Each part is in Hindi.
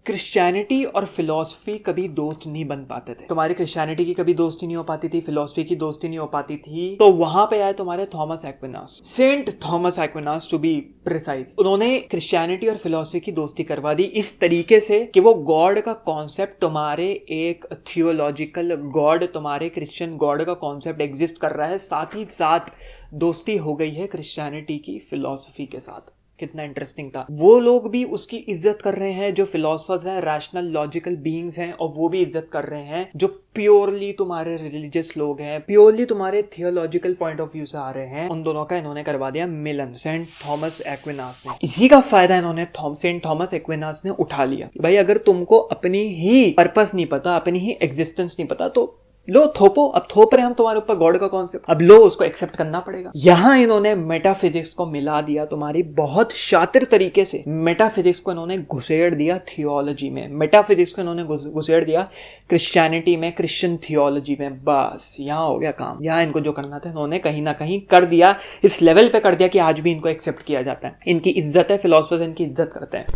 क्रिश्चियनिटी और फिलॉसफी कभी दोस्त नहीं बन पाते थे। तुम्हारी क्रिश्चियनिटी की कभी दोस्ती नहीं हो पाती थी, फिलॉसफी की दोस्ती नहीं हो पाती थी। तो वहां पे आए तुम्हारे Thomas Aquinas, saint Thomas Aquinas to be precise. उन्होंने क्रिश्चियनिटी और फिलॉसफी की दोस्ती करवा दी इस तरीके से कि वो गॉड का कॉन्सेप्ट, तुम्हारे एक थियोलॉजिकल गॉड, तुम्हारे क्रिश्चियन गॉड का कॉन्सेप्ट एग्जिस्ट कर रहा है, साथ ही साथ दोस्ती हो गई है क्रिश्चियनिटी की फिलॉसफी के साथ। कितना इंटरेस्टिंग था। वो लोग भी उसकी इज्जत कर रहे हैं जो फिलोसफर्स हैं, रैशनल लॉजिकल बीइंग्स हैं, और वो भी इज्जत कर रहे हैं जो प्योरली तुम्हारे रिलीजियस लोग हैं, प्योरली तुम्हारे थियोलॉजिकल पॉइंट ऑफ व्यू से आ रहे हैं। उन दोनों का इन्होंने करवा दिया मिलन, सेंट थॉमस एक्विनास ने। इसी का फायदा इन्होंने सेंट थॉमस एक्विनास ने उठा लिया। भाई अगर तुमको अपनी ही पर्पस नहीं पता, अपनी ही एग्जिस्टेंस नहीं पता, तो लो थोपो, अब थोप रहे हम तुम्हारे ऊपर गॉड का कॉन्सेप्ट, अब लो उसको एक्सेप्ट करना पड़ेगा। यहां इन्होंने मेटाफिजिक्स को मिला दिया तुम्हारी बहुत शातिर तरीके से। मेटाफिजिक्स को इन्होंने घुसेड़ दिया थियोलॉजी में, मेटाफिजिक्स को इन्होंने घुसेड़ दिया क्रिश्चियनिटी में, क्रिश्चियन थियोलॉजी में। बस यहां हो गया काम। यहां इनको जो करना था इन्होंने कहीं ना कहीं कर दिया, इस लेवल पे कर दिया कि आज भी इनको एक्सेप्ट किया जाता है, इनकी इज्जत है, फिलोसफर्स इनकी इज्जत करते हैं।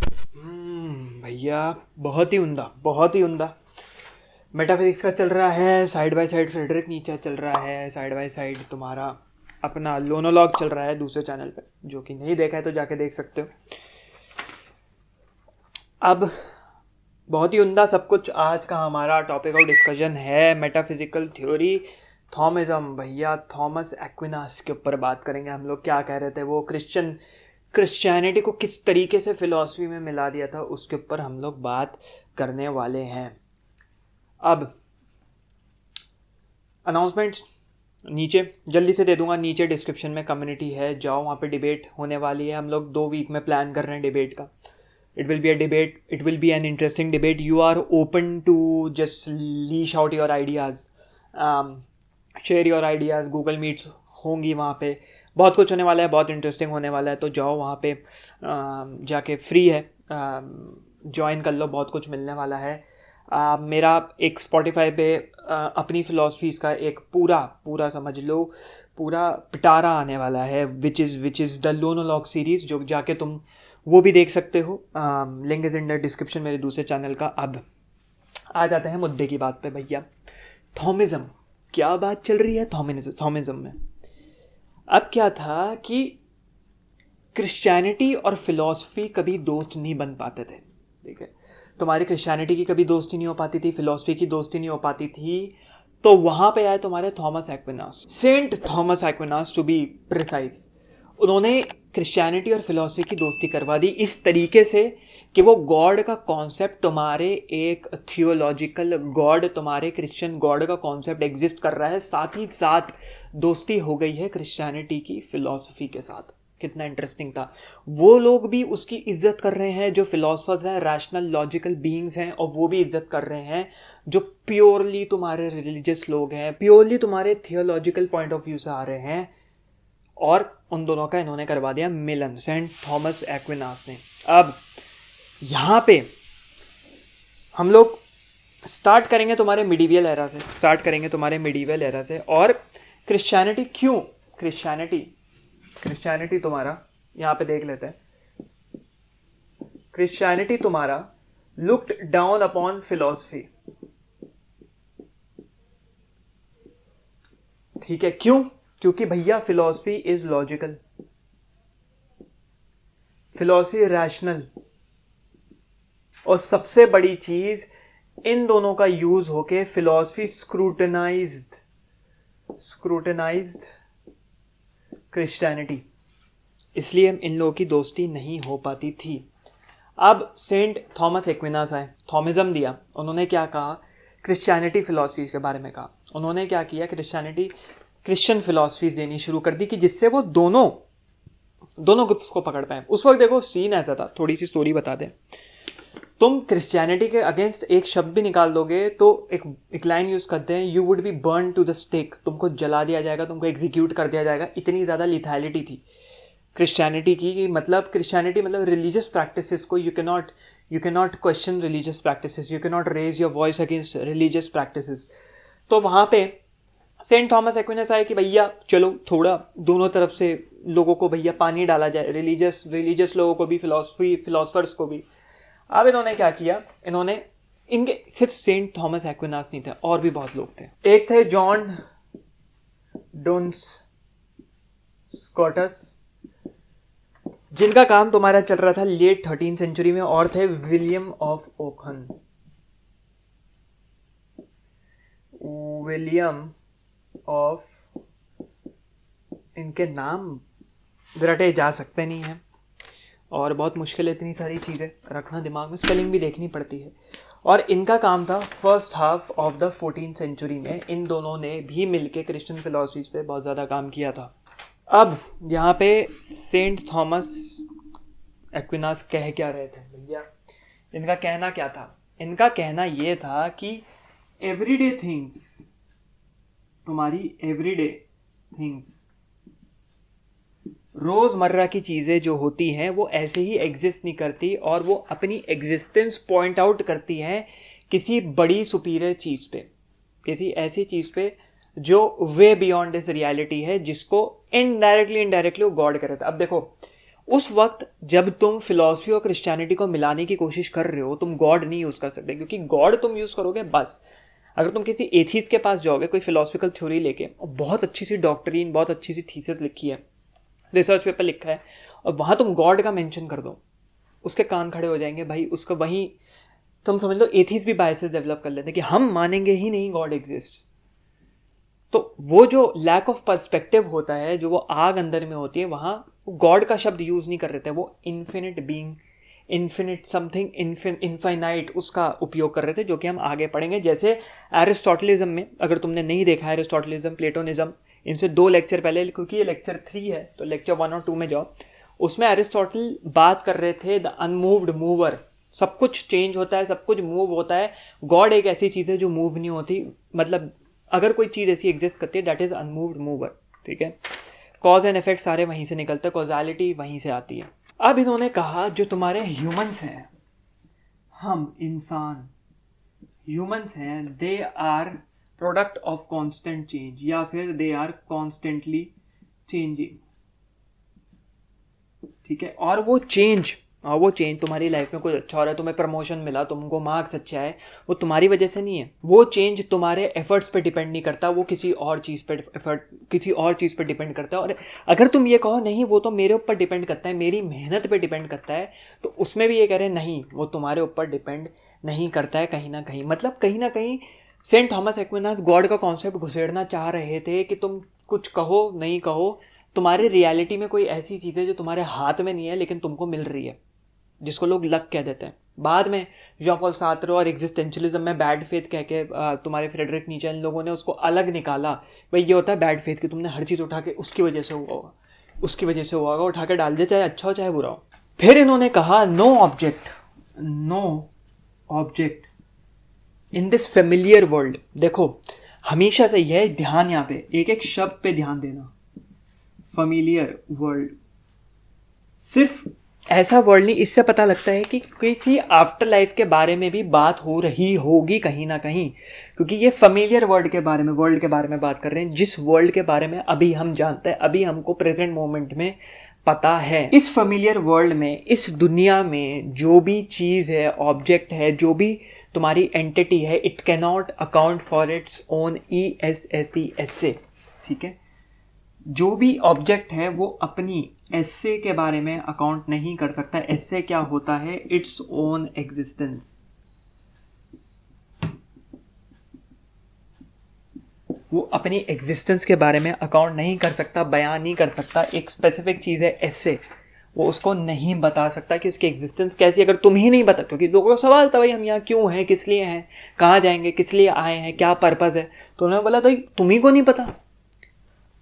भैया बहुत ही उम्दा, बहुत ही उम्दा। मेटाफिजिक्स का चल रहा है, साइड बाय साइड फ्रेडरिक नीचे चल रहा है, साइड बाय साइड तुम्हारा अपना लोनोलॉग चल रहा है दूसरे चैनल पे, जो कि नहीं देखा है तो जाके देख सकते हो। अब बहुत ही उम्दा सब कुछ। आज का हमारा टॉपिक ऑफ डिस्कशन है मेटाफिजिकल थ्योरी, थॉमिज्म। भैया थॉमस एक्विनास के ऊपर बात करेंगे हम लोग। क्या कह रहे थे वो, क्रिश्चियनिटी को किस तरीके से फिलॉसफी में मिला दिया था, उसके ऊपर हम लोग बात करने वाले हैं। अब अनाउंसमेंट्स नीचे जल्दी से दे दूंगा, नीचे डिस्क्रिप्शन में कम्युनिटी है, जाओ वहाँ पे डिबेट होने वाली है। हम लोग 2 वीक में प्लान कर रहे हैं डिबेट का। It will be a debate, it will be an interesting debate. You are open to just leash out your ideas, share your ideas. Google meets होंगी वहाँ पे, बहुत कुछ होने वाला है, बहुत इंटरेस्टिंग होने वाला है। तो जाओ वहाँ पे जाके, फ्री है, ज्वाइन कर लो, बहुत कुछ मिलने वाला है। मेरा एक स्पॉटिफाई पे अपनी फ़िलासफ़ीज़ का एक पूरा समझ लो पूरा पिटारा आने वाला है, विच इज़ द लोनोलॉग सीरीज़, जो जाके तुम वो भी देख सकते हो। Link is in the description मेरे दूसरे चैनल का। अब आ जाते हैं मुद्दे की बात पे भैया। थॉमिज्म, क्या बात चल रही है थॉमिज्म में। अब क्या था कि क्रिश्चियनिटी और फिलॉसफी कभी दोस्त नहीं बन पाते थे, ठीक है। तुम्हारी क्रिश्चियनिटी की कभी दोस्ती नहीं हो पाती थी, फिलॉसफी की दोस्ती नहीं हो पाती थी। तो वहाँ पे आए तुम्हारे Thomas Aquinas, saint Thomas Aquinas to be precise. उन्होंने क्रिश्चियनिटी और फिलॉसफी की दोस्ती करवा दी इस तरीके से कि वो गॉड का कॉन्सेप्ट, तुम्हारे एक थियोलॉजिकल गॉड, तुम्हारे क्रिश्चियन गॉड का कॉन्सेप्ट एग्जिस्ट कर रहा है, साथ ही साथ दोस्ती हो गई है क्रिश्चियनिटी की फिलॉसफी के साथ। कितना इंटरेस्टिंग था। वो लोग भी उसकी इज्जत कर रहे हैं जो फिलोसफर्स हैं, रैशनल लॉजिकल बीइंग्स हैं, और वो भी इज्जत कर रहे हैं जो प्योरली तुम्हारे रिलीजियस लोग हैं, प्योरली तुम्हारे थियोलॉजिकल पॉइंट ऑफ व्यू से आ रहे हैं। और उन दोनों का इन्होंने करवा दिया मिलन, सेंट थॉमस एक्विनास ने। अब यहाँ पे हम लोग स्टार्ट करेंगे तुम्हारे मिडीवियल एरा से, और क्रिश्चियनिटी क्यों, क्रिश्चियनिटी तुम्हारा यहाँ पे देख लेते हैं। क्रिश्चियनिटी तुम्हारा लुक्ड डाउन अपॉन फिलॉसफी, ठीक है। क्यों? क्योंकि भैया philosophy is logical, philosophy rational, और सबसे बड़ी चीज इन दोनों का यूज होके फिलॉसफी स्क्रूटनाइज्ड क्रिश्चियनिटी, इसलिए इन लोगों की दोस्ती नहीं हो पाती थी। अब सेंट थॉमस एक्विनास आए, थॉमिज्म दिया। उन्होंने क्या कहा, क्रिश्चियनिटी फिलॉसफीज के बारे में कहा। उन्होंने क्या किया, क्रिश्चियन फिलॉसफीज देनी शुरू कर दी कि जिससे वो दोनों ग्रुप्स को पकड़ पाए। उस वक्त देखो सीन ऐसा था, थोड़ी सी स्टोरी बता दें। तुम क्रिश्चियनिटी के अगेंस्ट एक शब्द भी निकाल दोगे तो एक लाइन यूज करते हैं, you would be burn to the stake, तुमको जला दिया जाएगा, तुमको एग्जीक्यूट कर दिया जाएगा। इतनी ज़्यादा लिथैलिटी थी क्रिश्चियनिटी की। मतलब क्रिश्चियनिटी मतलब रिलीजियस प्रैक्टिसेस को you can not question religious practices, you can not raise your voice against religious practices. तो वहाँ पे सेंट थॉमस एक्विनास आए कि भैया चलो थोड़ा दोनों तरफ से लोगों को भैया पानी डाला जाए, रिलीजियस लोगों को भी, फिलोसफर्स को भी। अब इन्होंने क्या किया, इन्होंने इनके सिर्फ सेंट थॉमस एक्विनास नहीं थे, और भी बहुत लोग थे। एक थे जॉन डुन्स स्कॉटस, जिनका काम तुम्हारा चल रहा था लेट 13th सेंचुरी में, और थे विलियम ऑफ ओखन। विलियम ऑफ, इनके नाम रटे जा सकते नहीं हैं, और बहुत मुश्किल है इतनी सारी चीज़ें रखना दिमाग में, स्पेलिंग भी देखनी पड़ती है। और इनका काम था first half of the 14th century में, इन दोनों ने भी मिलके क्रिश्चियन फिलॉसफीज पे बहुत ज़्यादा काम किया था। अब यहाँ पे सेंट थॉमस एक्विनास कह क्या रहे थे भैया, इनका कहना क्या था? इनका कहना ये था कि एवरीडे थिंग्स, तुम्हारी एवरीडे थिंग्स, रोज़मर्रा की चीज़ें जो होती हैं वो ऐसे ही एग्जिस्ट नहीं करती, और वो अपनी एग्जिस्टेंस पॉइंट आउट करती हैं किसी बड़ी सुपीरियर चीज़ पे, किसी ऐसी चीज़ पे जो वे बियॉन्ड दिस रियलिटी है, जिसको इनडायरेक्टली वो गॉड कर रहा था। अब देखो, उस वक्त जब तुम फिलॉसफी और क्रिश्चियनिटी को मिलाने की कोशिश कर रहे हो, तुम गॉड नहीं यूज़ कर सकते, क्योंकि गॉड तुम यूज़ करोगे बस अगर तुम किसी एथीस्ट के पास जाओगे कोई फिलोसफिकल थ्योरी लेके, और बहुत अच्छी सी डॉक्ट्रिन, बहुत अच्छी सी थीसिस लिखी है, रिसर्च पेपर लिखा है, और वहाँ तुम गॉड का मेंशन कर दो, उसके कान खड़े हो जाएंगे भाई। उसका वहीं तुम समझ लो एथीस्ट भी बायसेस डेवलप कर लेते हैं कि हम मानेंगे ही नहीं गॉड एग्जिस्ट। तो वो जो लैक ऑफ पर्सपेक्टिव होता है, जो वो आग अंदर में होती है, वहाँ गॉड का शब्द यूज़ नहीं कर रहे थे, वो infinite being, infinite something, infinite, उसका उपयोग कर रहे थे, जो कि हम आगे पढ़ेंगे। जैसे एरिस्टोटलिज्म में, अगर तुमने नहीं देखा है एरिस्टोटलिज्म, प्लेटोनिज्म, इनसे 2 लेक्चर पहले, क्योंकि ये लेक्चर 3 है तो लेक्चर 1 और 2 में जाओ, उसमें एरिस्टोटल बात कर रहे थे द अनमूव्ड मूवर। सब कुछ चेंज होता है, सब कुछ मूव होता है, गॉड एक ऐसी चीज़ है जो मूव नहीं होती, मतलब अगर कोई चीज़ ऐसी एग्जिस्ट करती है दैट इज़ अनमूव्ड मूवर, ठीक है। कॉज एंड इफेक्ट सारे वहीं से निकलते हैं, कॉजालिटी वहीं से आती है। अब इन्होंने कहा जो तुम्हारे ह्यूमंस हैं, हम इंसान ह्यूमंस हैं, they are product of constant change, या फिर दे आर कॉन्स्टेंटली चेंजिंग, ठीक है। और वो चेंज तुम्हारी लाइफ में कुछ अच्छा हो रहा है, तुम्हें प्रमोशन मिला, तुमको मार्क्स अच्छे आए, वो तुम्हारी वजह से नहीं है। वो चेंज तुम्हारे एफर्ट्स पे डिपेंड नहीं करता, वो किसी और चीज़ पे डिपेंड करता है। और अगर तुम ये कहो नहीं वो तो मेरे ऊपर डिपेंड करता है, मेरी मेहनत पे डिपेंड करता है, तो उसमें भी ये कह रहे हैं नहीं, वो तुम्हारे ऊपर डिपेंड नहीं करता है कहीं ना कहीं। मतलब कहीं ना कहीं सेंट थॉमस एक्विनास गॉड का कॉन्सेप्ट घुसेड़ना चाह रहे थे कि तुम कुछ कहो नहीं कहो, तुम्हारे रियलिटी में कोई ऐसी चीज़ है जो तुम्हारे हाथ में नहीं है लेकिन तुमको मिल रही है, जिसको लोग लक कह देते हैं। बाद में जॉन पॉल सार्त्रे और एग्जिस्टेंशलिज्म में बैड फेथ कह के तुम्हारे फ्रेडरिक नीचे, इन लोगों ने उसको अलग निकाला। भाई ये होता है बैड फेथ कि तुमने हर चीज़ उठा के उसकी वजह से हुआ होगा, उसकी वजह से हुआ होगा, उठा के डाल दे, चाहे अच्छा हो चाहे बुरा हो। फिर इन्होंने कहा no object in this familiar world. देखो हमेशा से यह ध्यान, यहाँ पे एक एक शब्द पे ध्यान देना, फेमिलियर वर्ल्ड, सिर्फ ऐसा वर्ल्ड नहीं, इससे पता लगता है कि किसी आफ्टर लाइफ के बारे में भी बात हो रही होगी कहीं ना कहीं, क्योंकि ये फेमिलियर वर्ल्ड के बारे में बात कर रहे हैं, जिस वर्ल्ड के बारे में अभी हम जानते हैं, अभी हमको प्रेजेंट मोमेंट में पता है। इस फेमिलियर वर्ल्ड में, इस दुनिया में जो भी चीज़ है, ऑब्जेक्ट है, जो भी तुम्हारी एंटिटी है, it cannot account for its own ESSE, ठीक है। जो भी ऑब्जेक्ट है वो अपनी एस्से के बारे में अकाउंट नहीं कर सकता। एस्से क्या होता है? Its own existence. वो अपनी एग्जिस्टेंस के बारे में अकाउंट नहीं कर सकता, बयान नहीं कर सकता। एक स्पेसिफिक चीज़ है एस्से, वो उसको नहीं बता सकता कि उसकी एग्जिस्टेंस कैसी, अगर तुम ही नहीं बता, क्योंकि लोगों का सवाल था भाई हम यहाँ क्यों हैं, किस लिए हैं, कहाँ जाएंगे, किस लिए आए हैं, क्या पर्पज़ है, तो उन्होंने बोला भाई तुम ही को नहीं पता,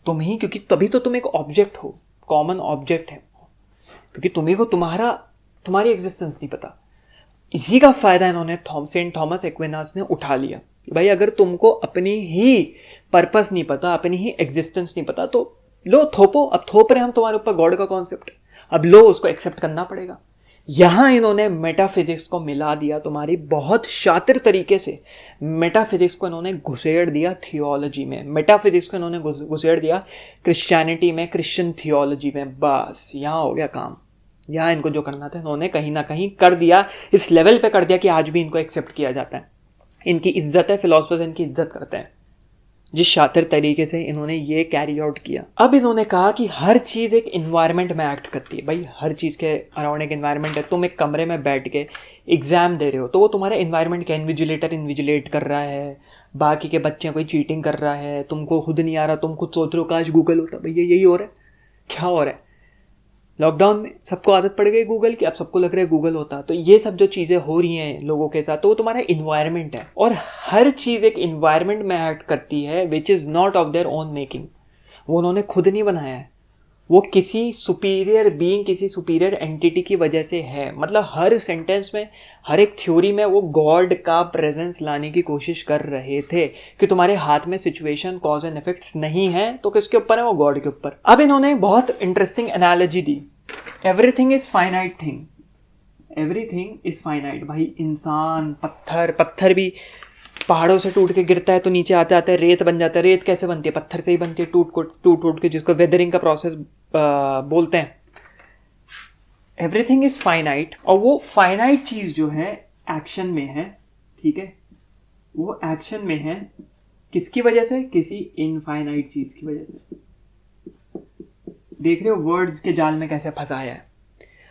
तुम ही, क्योंकि तभी तो तुम एक ऑब्जेक्ट हो, कॉमन ऑब्जेक्ट है, क्योंकि तुम्ही को तुम्हारी एग्जिस्टेंस नहीं पता। इसी का फ़ायदा इन्होंने सेंट थॉमस एक्विनास ने उठा लिया। भाई अगर तुमको अपनी ही पर्पस नहीं पता, अपनी ही एग्जिस्टेंस नहीं पता, तो लो थोपो, अब थोप रहे हम तुम्हारे ऊपर गॉड का कॉन्सेप्ट, अब लो उसको एक्सेप्ट करना पड़ेगा। यहाँ इन्होंने मेटाफिजिक्स को मिला दिया, तुम्हारी बहुत शातिर तरीके से मेटाफिजिक्स को इन्होंने घुसेड़ दिया थियोलॉजी में, मेटाफिजिक्स को इन्होंने घुसेड़ दिया क्रिश्चियनिटी में, क्रिश्चियन थियोलॉजी में। बस यहाँ हो गया काम, यहाँ इनको जो करना था इन्होंने कहीं ना कहीं कर दिया, इस लेवल पे कर दिया कि आज भी इनको एक्सेप्ट किया जाता है, इनकी इज्जत है, फिलोसफर्स इनकी इज्जत करते हैं, जिस शातिर तरीके से इन्होंने ये कैरी आउट किया। अब इन्होंने कहा कि हर चीज़ एक इन्वायरमेंट में एक्ट करती है। भाई हर चीज़ के अराउंड एक इन्वायरमेंट है। तुम एक कमरे में बैठ के एग्जाम दे रहे हो तो वो तुम्हारा इन्वायरमेंट क्या, इन्विजिलेटर इन्विजिलेट कर रहा है, बाकी के बच्चे कोई चीटिंग कर रहा है, तुमको खुद नहीं आ रहा, तुम खुद सोच रहे हो काश गूगल होता। भैया यही हो रहा है, क्या हो रहा है? लॉकडाउन में सबको आदत पड़ गई गूगल की, अब सबको लग रहा है गूगल होता। तो ये सब जो चीज़ें हो रही हैं लोगों के साथ, तो वो तुम्हारा इन्वायरमेंट है, और हर चीज़ एक इन्वायरमेंट में एक्ट करती है which is not of their own making. वो उन्होंने खुद नहीं बनाया है, वो किसी सुपीरियर बीइंग, किसी सुपीरियर एंटिटी की वजह से है। मतलब हर सेंटेंस में, हर एक थ्योरी में वो गॉड का प्रेजेंस लाने की कोशिश कर रहे थे कि तुम्हारे हाथ में सिचुएशन कॉज एंड इफेक्ट्स नहीं है, तो किसके ऊपर है? वो गॉड के ऊपर। अब इन्होंने बहुत interesting analogy the, everything is finite thing, everything is finite. भाई इंसान, पत्थर भी पहाड़ों से टूट के गिरता है तो नीचे आते आते रेत बन जाता है। रेत कैसे बनती है? पत्थर से ही बनती है, टूट के, जिसको वेदरिंग का प्रोसेस बोलते हैं। एवरीथिंग इज फाइनाइट, और वो फाइनाइट चीज जो है एक्शन में है, ठीक है, वो एक्शन में है किसकी वजह से? किसी इनफाइनाइट चीज की वजह से। देख रहे हो वर्ड्स के जाल में कैसे फंसाया है।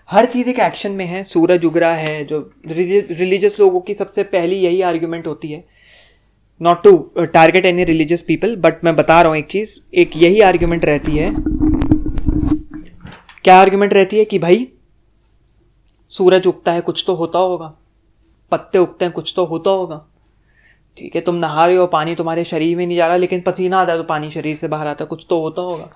हर चीज़ एक एक्शन में है, सूरज उग रहा है, जो रिलीजियस लोगों की सबसे पहली यही आर्ग्यूमेंट होती है, not to target any religious people, but मैं बता रहा हूँ एक चीज़, एक यही आर्ग्यूमेंट रहती है। क्या आर्ग्यूमेंट रहती है? कि भाई सूरज उगता है, कुछ तो होता होगा, पत्ते उगते हैं, कुछ तो होता होगा, ठीक है, तुम नहा रहे हो, पानी तुम्हारे शरीर में नहीं जा रहा, लेकिन पसीना आता है तो पानी शरीर से बाहर आता है, कुछ तो होता होगा।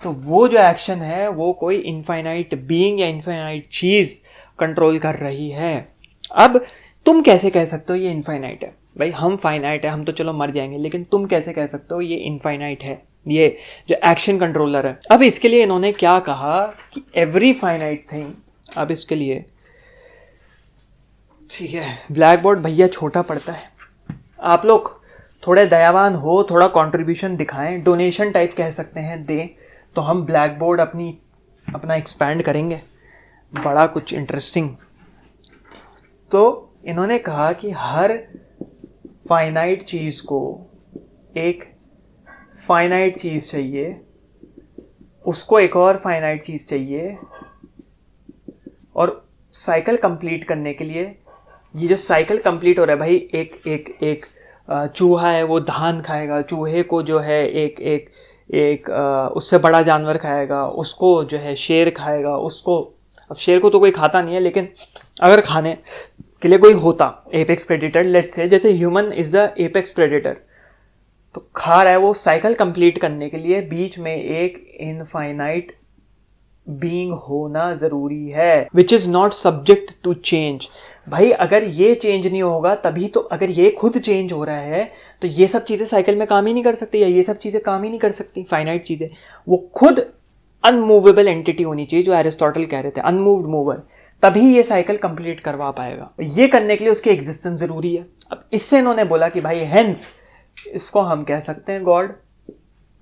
तो वो जो एक्शन है वो कोई इनफाइनाइट बीइंग या इनफाइनाइट चीज़ कंट्रोल कर रही है। अब तुम कैसे कह सकते हो ये इनफाइनाइट है? भाई हम फाइनाइट है, हम तो चलो मर जाएंगे, लेकिन तुम कैसे कह सकते हो ये इनफाइनाइट है, ये जो एक्शन कंट्रोलर है? अब इसके लिए इन्होंने क्या कहा कि एवरी फाइनाइट थिंग, अब इसके लिए, ठीक है, ब्लैक बोर्ड भैया छोटा पड़ता है, आप लोग थोड़े दयावान हो, थोड़ा कंट्रीब्यूशन दिखाएं, डोनेशन टाइप कह सकते हैं, दें, तो हम ब्लैक बोर्ड अपना एक्सपैंड करेंगे, बड़ा कुछ इंटरेस्टिंग। तो इन्होंने कहा कि हर फाइनाइट चीज़ को एक फाइनाइट चीज़ चाहिए, उसको एक और फाइनाइट चीज़ चाहिए, और साइकिल कंप्लीट करने के लिए, ये जो साइकिल कंप्लीट हो रहा है भाई, एक चूहा है वो धान खाएगा, चूहे को जो है एक उससे बड़ा जानवर खाएगा, उसको जो है शेर खाएगा, उसको, अब शेर को तो कोई खाता नहीं है, लेकिन अगर खाने के लिए कोई होता एपेक्स प्रेडेटर, लेट्स से, जैसे human is the apex predator, तो खा रहा है, वो साइकिल कंप्लीट करने के लिए बीच में एक इनफाइनाइट बीइंग होना ज़रूरी है, which is not subject to change. भाई अगर ये चेंज नहीं होगा तभी तो, अगर ये खुद चेंज हो रहा है तो ये सब चीज़ें साइकिल में काम ही नहीं कर सकती, या ये सब चीज़ें काम ही नहीं कर सकती, फाइनाइट चीज़ें। वो खुद अनमूवेबल एंटिटी होनी चाहिए, जो एरिस्टोटल कह रहे थे, अनमूव्ड मूवर, तभी ये साइकिल कंप्लीट करवा पाएगा। ये करने के लिए उसकी एग्जिस्टेंस ज़रूरी है। अब इससे इन्होंने बोला कि भाई हेंस इसको हम कह सकते हैं गॉड,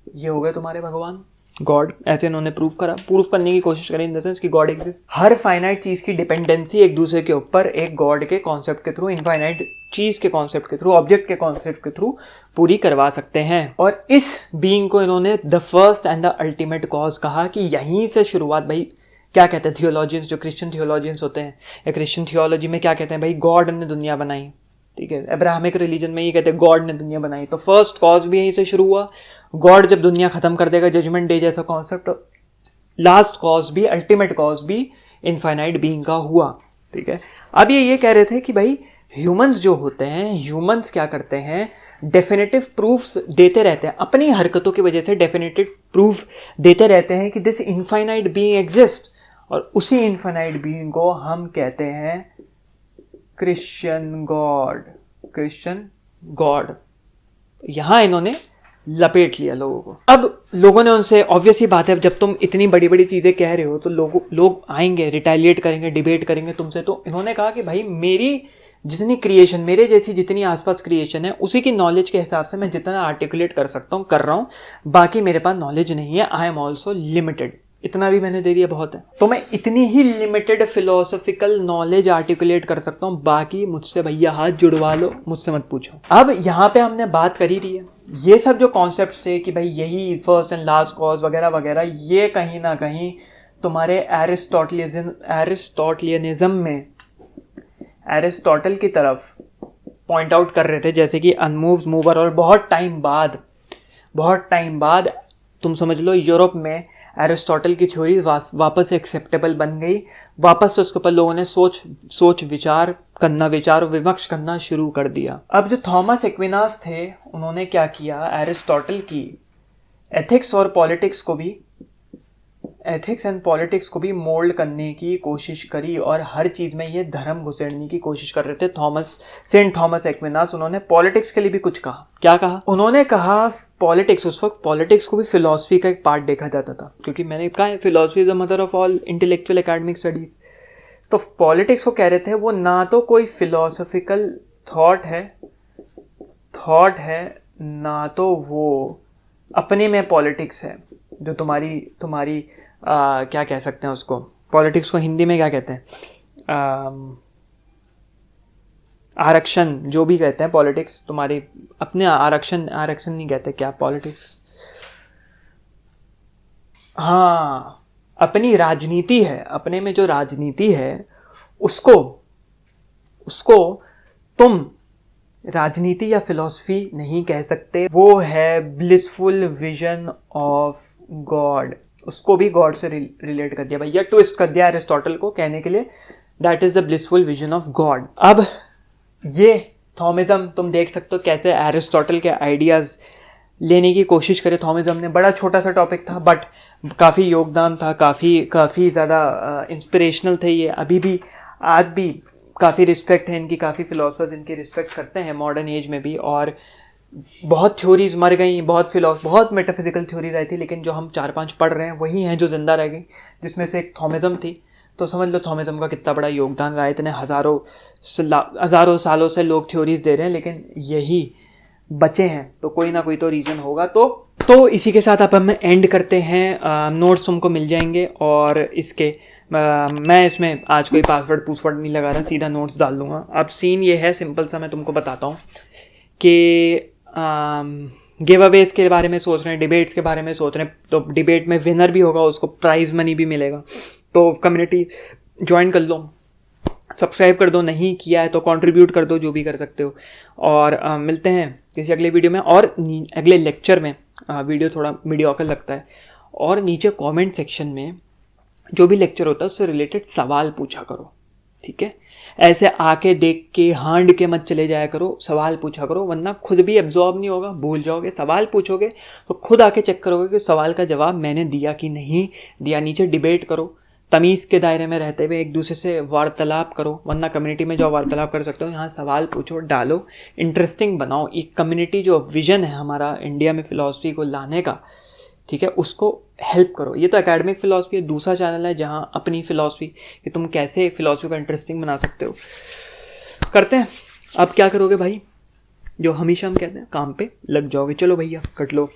ये हो गए तुम्हारे भगवान, गॉड। ऐसे इन्होंने प्रूफ करने की कोशिश करी, इन द सेंस कि गॉड एग्जिस्ट। हर फाइनाइट चीज की डिपेंडेंसी एक दूसरे के ऊपर एक गॉड के कॉन्सेप्ट के थ्रू, इनफाइनाइट चीज के कॉन्सेप्ट के थ्रू, ऑब्जेक्ट के कॉन्सेप्ट के थ्रू पूरी करवा सकते हैं। और इस बीइंग को इन्होंने the first and the ultimate cause कहा, कि यहीं से शुरुआत। भाई क्या कहते हैं थियोलॉजियंस, जो क्रिश्चियन थियोलॉजियंस होते हैं, या क्रिश्चियन थियोलॉजी में क्या कहते हैं? भाई गॉड ने दुनिया बनाई, ठीक है। अब्राहमिक रिलीजन में ये कहते हैं गॉड ने दुनिया बनाई, तो फर्स्ट कॉज भी यहीं से शुरू हुआ। गॉड जब दुनिया खत्म कर देगा, जजमेंट डे जैसा कॉन्सेप्ट, लास्ट कॉज भी, अल्टीमेट कॉज भी इनफाइनाइट बीइंग का हुआ, ठीक है। अब ये कह रहे थे कि भाई ह्यूमंस जो होते हैं, ह्यूमंस क्या करते हैं, डेफिनेटिव प्रूफ्स देते रहते हैं, अपनी हरकतों की वजह से डेफिनेटिव प्रूफ देते रहते हैं कि दिस इनफाइनाइट बीइंग एग्जिस्ट, और उसी इनफाइनाइट बीइंग को हम कहते हैं क्रिश्चियन गॉड। यहां इन्होंने लपेट लिया लोगों को। अब लोगों ने उनसे, ऑब्वियस ही बात है, जब तुम इतनी बड़ी बड़ी चीजें कह रहे हो तो लोग आएंगे, रिटेलिएट करेंगे, डिबेट करेंगे तुमसे। तो इन्होंने कहा कि भाई मेरी जितनी क्रिएशन, मेरे जैसी जितनी आसपास क्रिएशन है, उसी की नॉलेज के हिसाब से मैं जितना आर्टिकुलेट कर सकता हूँ कर रहा हूँ, बाकी मेरे पास नॉलेज नहीं है, आई एम ऑल्सो लिमिटेड। इतना भी मैंने दे दिया, बहुत है। तो मैं इतनी ही लिमिटेड फिलोसॉफिकल नॉलेज आर्टिकुलेट कर सकता हूँ, बाकी मुझसे भैया हाथ जुड़वा लो, मुझसे मत पूछो। अब यहाँ पे हमने बात कर ही रही है, ये सब जो कॉन्सेप्ट्स थे कि भाई यही फर्स्ट एंड लास्ट कॉज वगैरह वगैरह, ये कहीं ना कहीं तुम्हारे एरिस्टोटलियनिज्म में एरिस्टोटल की तरफ पॉइंट आउट कर रहे थे, जैसे कि अनमूव्ड मूवर। और बहुत टाइम बाद तुम समझ लो यूरोप में एरिस्टोटल की थ्योरी वापस एक्सेप्टेबल बन गई, वापस से उसके ऊपर लोगों ने विचार विमर्श करना शुरू कर दिया। अब जो थॉमस एक्विनास थे, उन्होंने क्या किया, एरिस्टोटल की एथिक्स एंड पॉलिटिक्स को भी मोल्ड करने की कोशिश करी, और हर चीज़ में ये धर्म घुसेड़ने की कोशिश कर रहे थे सेंट थॉमस एक्विनास। उन्होंने पॉलिटिक्स के लिए भी कुछ कहा। क्या कहा उन्होंने? कहा पॉलिटिक्स, उस वक्त पॉलिटिक्स को भी फिलॉसफी का एक पार्ट देखा जाता था, क्योंकि मैंने कहा philosophy is the mother of all intellectual academic studies. तो पॉलिटिक्स को कह रहे थे वो ना तो कोई फिलोसॉफिकल थॉट है, ना तो वो अपने में पॉलिटिक्स है, जो तुम्हारी क्या कह सकते हैं उसको, पॉलिटिक्स को हिंदी में क्या कहते हैं, आरक्षण, जो भी कहते हैं पॉलिटिक्स, तुम्हारी अपने आरक्षण नहीं कहते क्या पॉलिटिक्स, हाँ, अपनी राजनीति है, अपने में जो राजनीति है उसको तुम राजनीति या फिलॉसफी नहीं कह सकते, वो है ब्लिसफुल विजन ऑफ गॉड। उसको भी गॉड से रिलेट कर दिया भैया, ट्विस्ट कर दिया एरिस्टोटल को कहने के लिए, that is the blissful vision of God. अब ये थॉमिज्म तुम देख सकते हो कैसे एरिस्टोटल के आइडियाज लेने की कोशिश करे थॉमिज्म ने। बड़ा छोटा सा टॉपिक था, बट काफ़ी योगदान था, काफ़ी ज़्यादा इंस्पिरेशनल थे ये। अभी भी आज भी काफ़ी रिस्पेक्ट है इनकी, काफ़ी फिलोसफर्स इनकी रिस्पेक्ट करते हैं मॉडर्न एज में भी। और बहुत थ्योरीज मर गई, बहुत मेटाफिजिकल थ्योरीज आई थी, लेकिन जो हम 4-5 पढ़ रहे हैं वही हैं जो जिंदा रह गई, जिसमें से एक थॉमिज्म थी। तो समझ लो थॉमिज्म का कितना बड़ा योगदान रहा है। इतने हज़ारों सालों से लोग थ्योरीज दे रहे हैं, लेकिन यही बचे हैं, तो कोई ना कोई तो रीज़न होगा। तो इसी के साथ अब हम एंड करते हैं। नोट्स तुमको मिल जाएंगे, और इसके मैं इसमें आज कोई पासवर्ड नहीं लगा रहा, सीधा नोट्स डाल दूंगा। अब सीन ये है सिंपल सा, मैं तुमको बताता हूँ कि गिव अवेज के बारे में सोच रहे हैं, डिबेट्स के बारे में सोच रहे हैं, तो डिबेट में विनर भी होगा, उसको प्राइज़ मनी भी मिलेगा। तो कम्युनिटी ज्वाइन कर लो, सब्सक्राइब कर दो, नहीं किया है तो कंट्रीब्यूट कर दो, जो भी कर सकते हो। और मिलते हैं किसी अगले वीडियो में और अगले लेक्चर में। वीडियो थोड़ा मीडियोकर लगता है, और नीचे कमेंट सेक्शन में जो भी लेक्चर होता है उससे रिलेटेड सवाल पूछा करो, ठीक है? ऐसे आके देख के हांड के मत चले जाया करो, सवाल पूछा करो, वरना खुद भी एब्जॉर्ब नहीं होगा, भूल जाओगे। सवाल पूछोगे तो खुद आके चेक करोगे कि सवाल का जवाब मैंने दिया कि नहीं दिया। नीचे डिबेट करो, तमीज़ के दायरे में रहते हुए एक दूसरे से वार्तालाप करो, वरना कम्युनिटी में जो वार्तालाप कर सकते हो, यहाँ सवाल पूछो, डालो, इंटरेस्टिंग बनाओ। एक कम्युनिटी जो विजन है हमारा इंडिया में फ़िलासफ़ी को लाने का, ठीक है, उसको हेल्प करो। ये तो एकेडमिक फ़िलासफ़ी है, दूसरा चैनल है जहाँ अपनी फ़िलासफ़ी कि तुम कैसे फ़िलासफ़ी को इंटरेस्टिंग बना सकते हो, करते हैं। अब क्या करोगे भाई, जो हमेशा हम कहते हैं, काम पे लग जाओगे। चलो भैया कट लो।